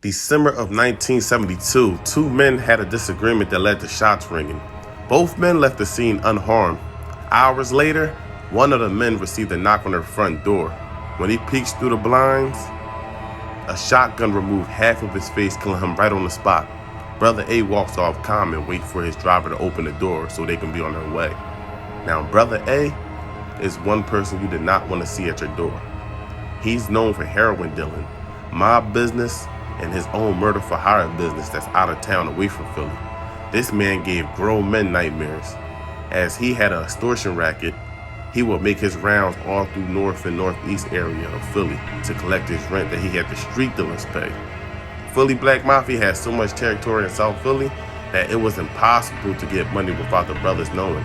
December of 1972, two men had a disagreement that led to shots ringing. Both men left the scene unharmed. Hours later, one of the men received a knock on their front door. When he peeks through the blinds, a shotgun removed half of his face, killing him right on the spot. Brother A walks off calm and waits for his driver to open the door so they can be on their way. Now, Brother A is one person you did not want to see at your door. He's known for heroin dealing, mob business, and his own murder for hire business that's out of town away from Philly. This man gave grown men nightmares. As he had an extortion racket, he would make his rounds all through north and northeast area of Philly to collect his rent that he had the street dealers pay. Philly Black Mafia had so much territory in South Philly that it was impossible to get money without the brothers knowing.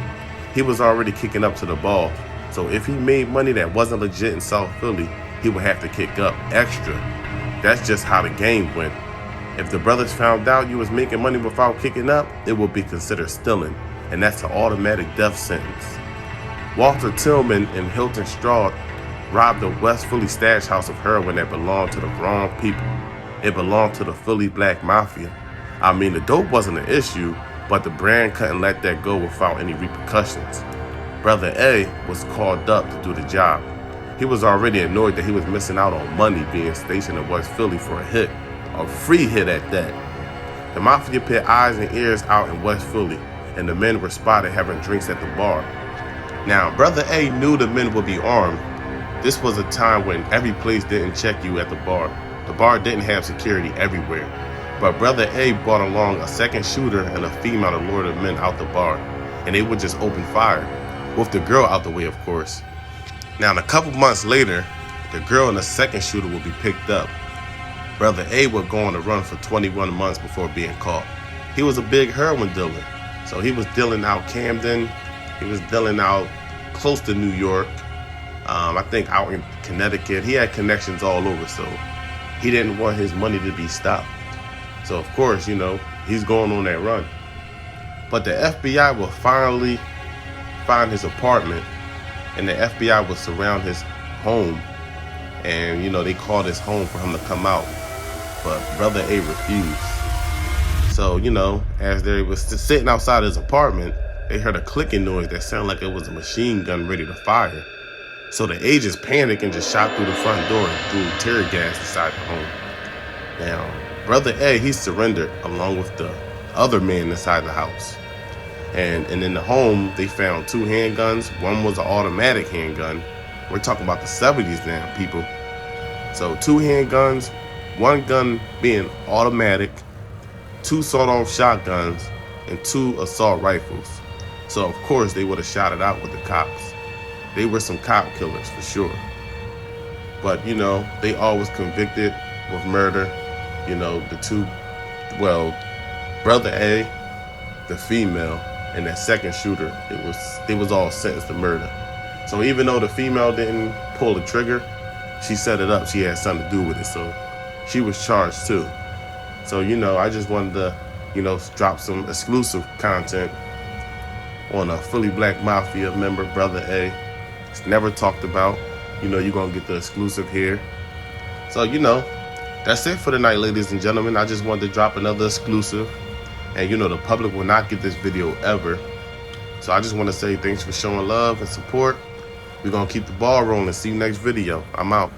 He was already kicking up to the ball, so if he made money that wasn't legit in South Philly, he would have to kick up extra. That's just how the game went. If the brothers found out you was making money without kicking up, it would be considered stealing, and that's an automatic death sentence. Walter Tillman and Hilton Stroud robbed the West Philly stash house of heroin that belonged to the wrong people. It belonged to the Philly Black Mafia. I mean, the dope wasn't an issue, but the brand couldn't let that go without any repercussions. Brother A was called up to do the job. He was already annoyed that he was missing out on money being stationed in West Philly for a hit, a free hit at that. The Mafia put eyes and ears out in West Philly, and the men were spotted having drinks at the bar. Now, Brother A knew the men would be armed. This was a time when every place didn't check you at the bar. The bar didn't have security everywhere. But Brother A brought along a second shooter and a female to lure the men out the bar, and they would just open fire, with the girl out the way, of course. Now, a couple months later, the girl and the second shooter would be picked up. Brother A would go on a run for 21 months before being caught. He was a big heroin dealer, so he was dealing out Camden. He was dealing out close to New York. I think out in Connecticut. He had connections all over, so he didn't want his money to be stopped. So, of course, he's going on that run. But the FBI will finally find his apartment, and the FBI will surround his home. And, they called his home for him to come out. But Brother A refused. So, as they was sitting outside his apartment, they heard a clicking noise that sounded like it was a machine gun ready to fire. So the agents panicked and just shot through the front door and threw tear gas inside the home. Now, Brother A, he surrendered along with the other men inside the house. And in the home, they found two handguns. One was an automatic handgun. We're talking about the 70s now, people. So 2 handguns, 1 gun being automatic, 2 sawed-off shotguns, and 2 assault rifles. So, of course, they would have shot it out with the cops. They were some cop killers for sure. But, they always convicted with murder. Brother A, the female, and that second shooter, they was all sentenced to murder. So even though the female didn't pull the trigger, she set it up. She had something to do with it. So she was charged too. So, I just wanted to, drop some exclusive content on a Philly Black Mafia member, Brother A. It's never talked about. You're going to get the exclusive here. So, that's it for tonight, ladies and gentlemen. I just wanted to drop another exclusive. And, the public will not get this video ever. So I just want to say thanks for showing love and support. We're going to keep the ball rolling. See you next video. I'm out.